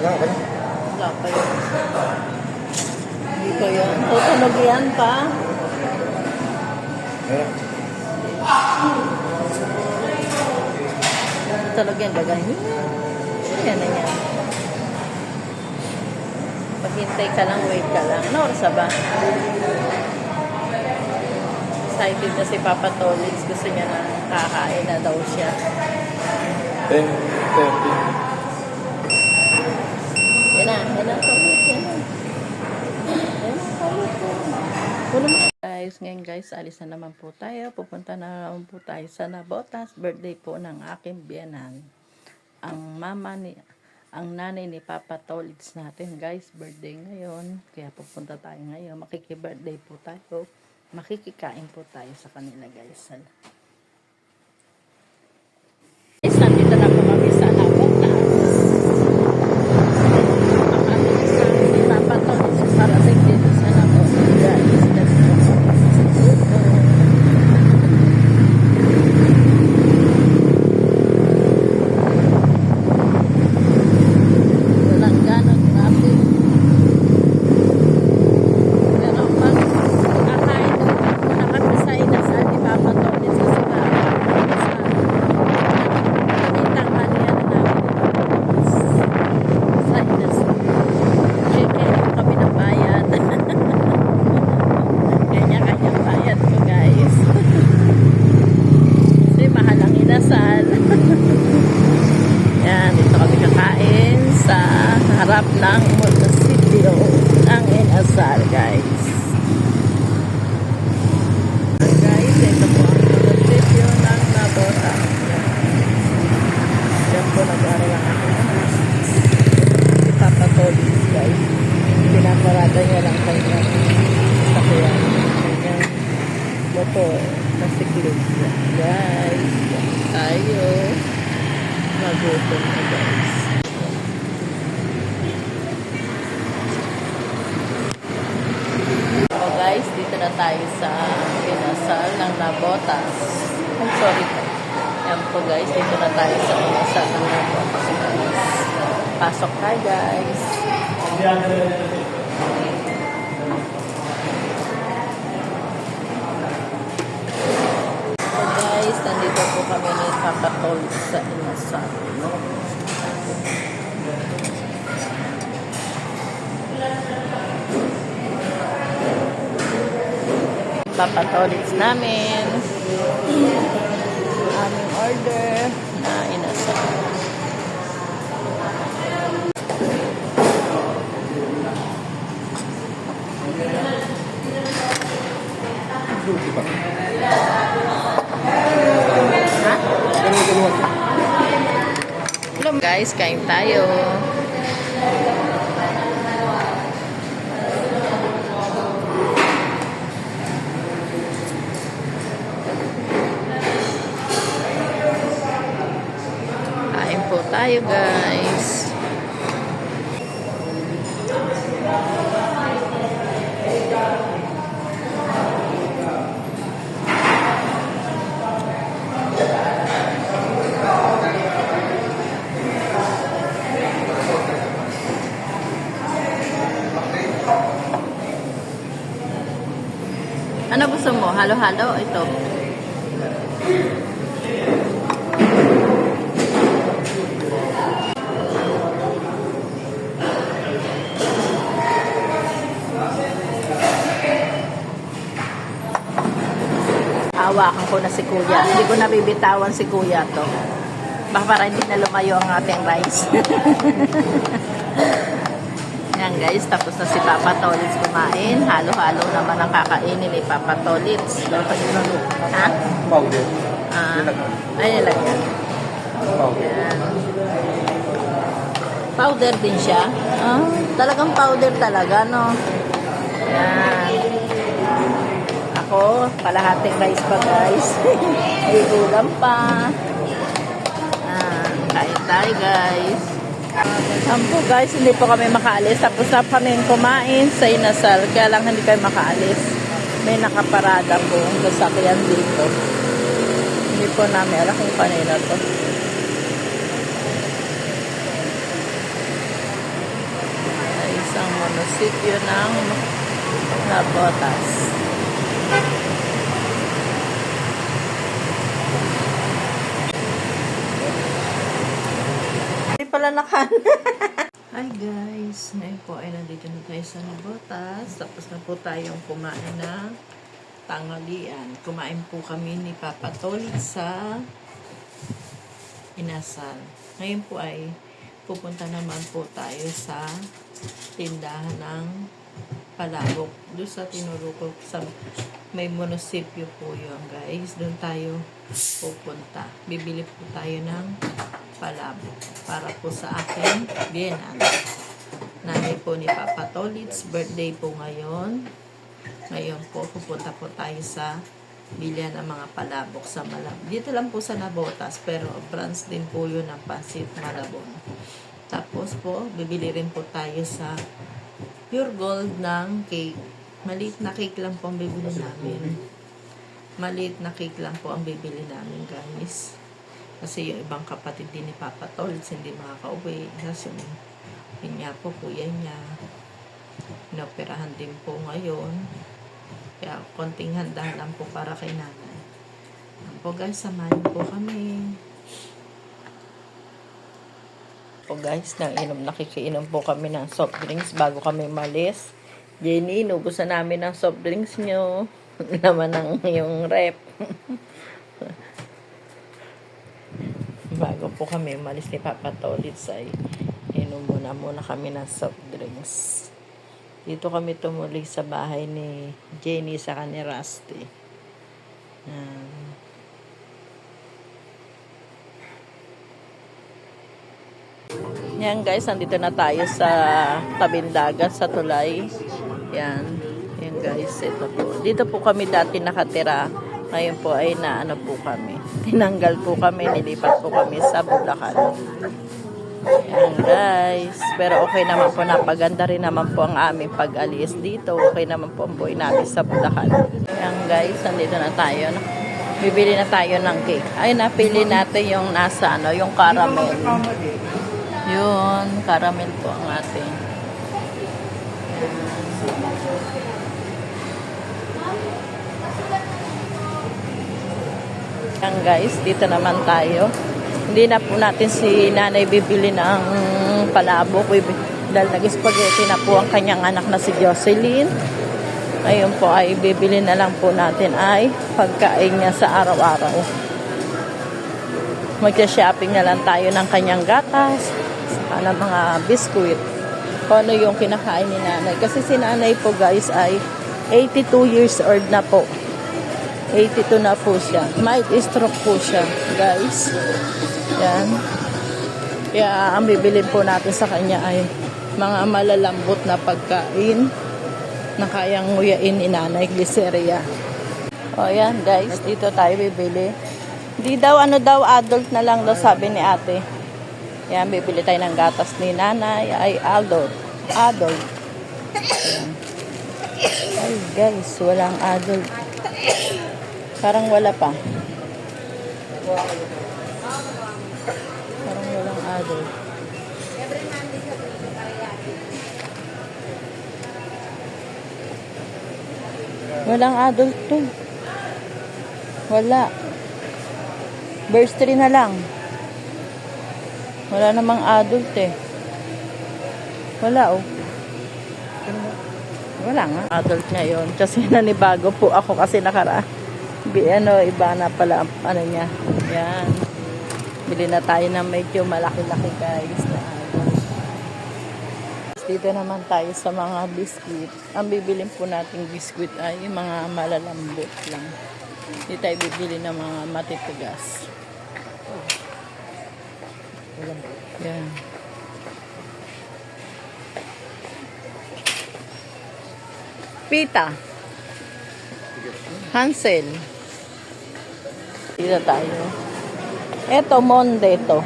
Wala ka na. Wala pa yun. Hindi ko yun. Tutunog yan pa. Ayan. Tutunog yan, gagawin. Yan na yan. Paghintay ka lang, wait ka lang. Ano oras ba? Excited na si Papa Tolitz. Gusto niya na kakain na daw siya. 10:30. Yan na, Tolitz. Yan na. Yan na, Tolitz. Guys, ngayon guys, alis na naman po tayo. Pupunta na naman po tayo sa Navotas. Birthday po ng aking biyanan. Ang nanay ni Papa Tolitz natin guys. Birthday ngayon. Kaya pupunta tayo ngayon. Makiki-birthday po tayo. Makikikain po tayo sa kanila guys. Guys, nandito na po kami sa Navotas. Papa Tolitz parating dito sa Navotas guys. Yan, dito kami kakain sa harap ng munisipyo ng Inasal, guys. Guys, ito po ang munisipyo ng Navotas. Yan po nag-aaral ang aking anak. Si Papa Tolitz, guys. Pinaparada niya lang kanyang sakyan. Kanyang motor na siklis. Guys, tayo. Magutom na guys. So guys, dito na tayo sa Inasal ng Navotas. I'm sorry. Yan po guys, dito na tayo sa Inasal ng Navotas guys. Pasok tayo guys. So guys, nandito po kami ni Papa Tolitz sa Inasal. Papa Tolitz namin. Aming order na Inasal. Hello guys, kain tayo. Kain po tayo guys. Ano gusto mo? Halo-halo? Ito. Hawakan ko na si Kuya. Hindi ko nabibitawan si Kuya to. Baka para hindi na lumayo ang ating rice. Yan guys, tapos na si Papa Tolitz kumain. Halo-halo naman ang kakainin ni Papa Tolitz. Ha? Powder. Ayan lang yan. Yan. Powder din siya. Talagang powder talaga, no? Yan. Ako, kalahating rice pa guys. May ulam pa. Kain tayo guys. Sampo guys, hindi po kami makaalis. Tapos na kami kumain sa Inasal. Kaya lang hindi kami makaalis. May nakaparada po ang sasakyan dito. Hindi po namin alam kung kanina to. munisipyo ng Nabotas. Hindi pala nakan. Hi guys, ngayon po ay nandito na tayo sa Nabotas. Tapos na po tayong kumain ng tanghalian. Kumain po kami ni Papa Tolit sa Inasal. Ngayon po ay pupunta naman po tayo sa tindahan ng palabok. Doon sa tinuroko sa may munisipyo po yun guys. Doon tayo pupunta. Bibili po tayo ng palabok para po sa akin biyenan. Nanay po ni Papa Tolit's birthday po ngayon. Ngayon po pupunta po tayo sa bilihan ng mga palabok sa Malabon. Dito lang po sa Nabotas, pero branch din po yun ng Pansit Malabon. Tapos po, bibili rin po tayo sa Pure Gold ng cake. Maliit na cake lang po ang bibili namin. Maliit na cake lang po ang bibili namin, guys. Kasi yung ibang kapatid din ni Papa Tolitz hindi makaka-uwi. Kasi yun niya po, kuya niya. Inoperahan din po ngayon. Kaya konting handa lang po para kay nanay. Yan po guys, samahin po kami. Po guys, nakikiinom po kami ng soft drinks bago kami malis. Jenny, inubusan namin ng soft drinks nyo. Naman ng yung rep. Bago po kami malis ni Papa Tolitz ay inom muna kami ng soft drinks. Dito kami tumuli sa bahay ni Jenny sa ni Rusty. Yan guys, nandito na tayo sa tabing dagat sa tulay. Yan. Yan guys, ito po. Dito po kami dati nakatira. Ngayon po ay naano po kami. Tinanggal po kami, nilipat po kami sa Bulacan. Yan guys. Pero okay naman po, napaganda rin naman po ang aming pag-alis dito. Okay naman po ang buhay namin sa Bulacan. Yan guys, nandito na tayo. Bibili na tayo ng cake. Ay, napili natin yung nasa ano, yung caramel. Yun, caramel po ang ating. Yan guys, dito naman tayo. Hindi na po natin si nanay bibili ng palabok. Dahil nag-spaghetti na po ang kanyang anak na si Jocelyn. Ngayon po ay bibili na lang po natin ay pagkain niya sa araw-araw. Magsa-shopping na lang tayo ng kanyang gatas. Saka ng mga biskuit. Kung ano yung kinakain ni nanay. Kasi si nanay po guys ay 82 years old na po. 82 na po siya. Mild stroke po siya guys. Yan. Kaya ang bibilin po natin sa kanya ay mga malalambot na pagkain na kayang nguyain ni Nanay Gliceria. O yan guys, dito tayo bibili. Di daw adult na lang daw sabi ni ate. Yan, bibili tayo ng gatas ni Nanay ay adult. Yan. Ay guys, walang adult. Parang wala pa. Parang walang adult. Walang adult to. Wala. Bursary na lang. Wala namang adult eh. Wala oh. Wala nga. Adult ngayon. Kasi nanibago po ako kasi iba na pala ano niya. Yan. Bili na tayo ng medyo malaki-laki guys na adult. Dito naman tayo sa mga biskuit. Ang bibilin po nating biskuit ay mga malalambot lang. Hindi tayo bibili ng mga matitigas. Yan. Pita. Hansel. Dito tayo. Ito, Monde to.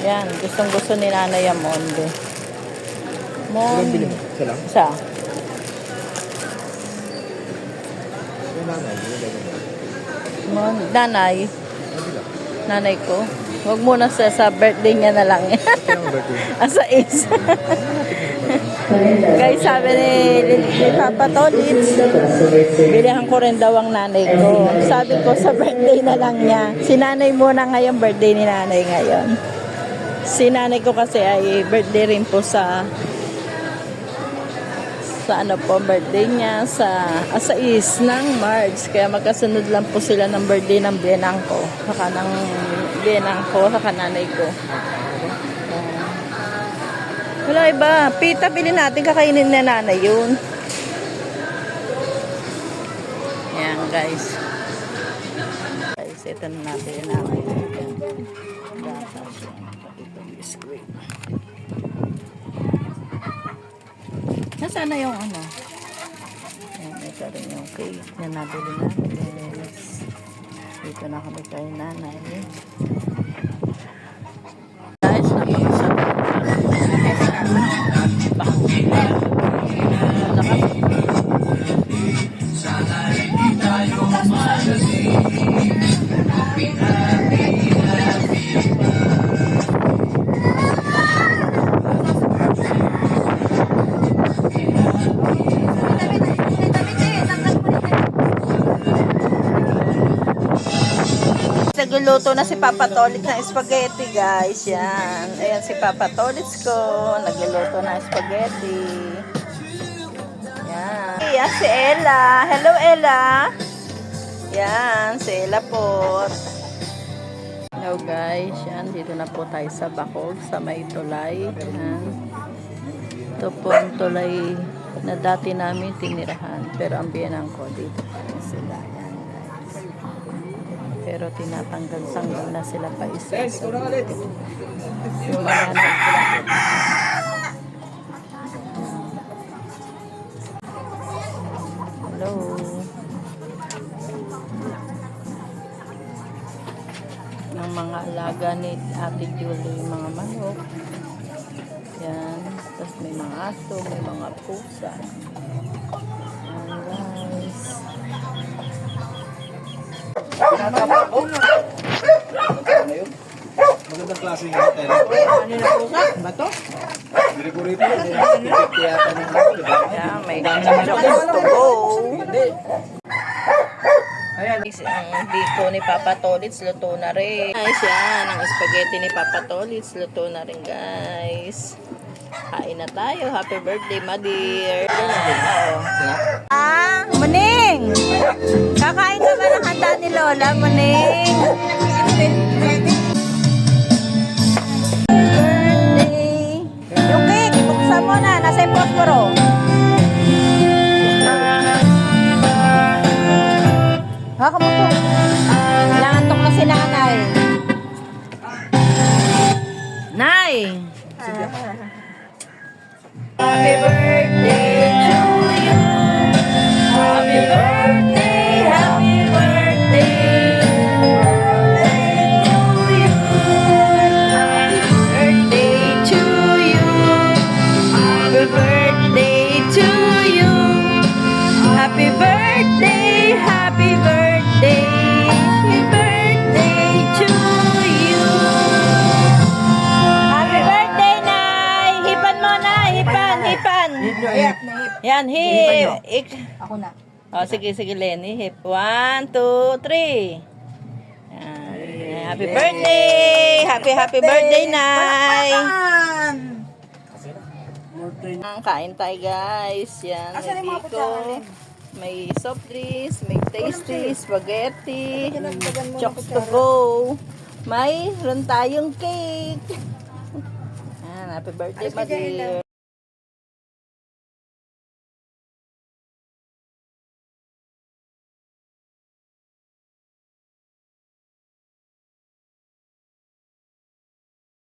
Yan, gustong-gusto ni nanay ang Monde. Monde. Isa. Nanay. Nanay ko. Huwag muna sa birthday niya na lang. Asa is. Guys, sabi ni Papa Tolits, bilihan ko rin daw ang nanay ko. Sabi ko sa birthday na lang niya. Si nanay muna ngayon, birthday ni nanay ngayon. Si nanay ko kasi ay birthday rin po sa ano po, birthday niya sa 6 ng March. Kaya magkasunod lang po sila ng birthday ng biyenang ko. Saka ng biyenang ko, saka nanay ko. Wala iba. Pita, bilhin natin. Kakainin na nanay yun. Ayan, guys. Guys, ito na natin yung nanay. Gatas. Ito biskuit. Nasaan na yung ano? Ayan, ito rin yung cake na nabili natin. Dito na kami kay nanay. Guys, napakasarap. Nagluluto na si Papa Tolits ng spaghetti, guys. Yan. Ayan si Papa Tolits ko. Nagluluto na spaghetti. Yan. Yan si Ella. Hello, Ella. Yan. Si Ella po. Hello, guys. Yan. Dito na po tayo sa Bacog, sa may tulay. Yan. Ito po ang tulay na dati namin tinirahan. Pero ang biyanang ko dito sila. Pero tinatanggal-sanggal na sila pa isa. Yung mga hello. Ng mga alaga ni Ate Julie, yung mga manok. Yan. Tapos may mga aso, may mga pusa. Yan, guys. Magandang klase ng hotel. Ano na pusa? Bato? Bili ko rito. Tiyata ng hotel, diba? Yeah, may chocolates to go. Ayan, ang biko ni Papa Tolits, luto na rin. Guys, yan, ang spaghetti ni Papa Tolits, luto na rin, guys. Kain na tayo. Happy birthday, my dear. Muning! Kakain ka ba ng handa ni Lola, Muning? Birthday! Yung cake, ibuksan mo na. Nasa yung posporo. Haka mo to. Nangantok na si nanay. Nay! Happy birthday to you. Happy birthday, happy birthday. Birthday to you. Happy birthday to you. Happy birthday, happy birthday. Happy birthday to you. Happy birthday, Nay. Hipan mo na, hipan. Yan, hip. Ako na. Oh, sige, Lenny. Hip. 1, 2, 3. Yan. Happy birthday! Happy birthday, Nay! Kain tayo, guys. Yan, may biko. May soft drinks, may tasty, spaghetti, chocks to go. Mayroon tayong cake. Yan, happy birthday, my dear.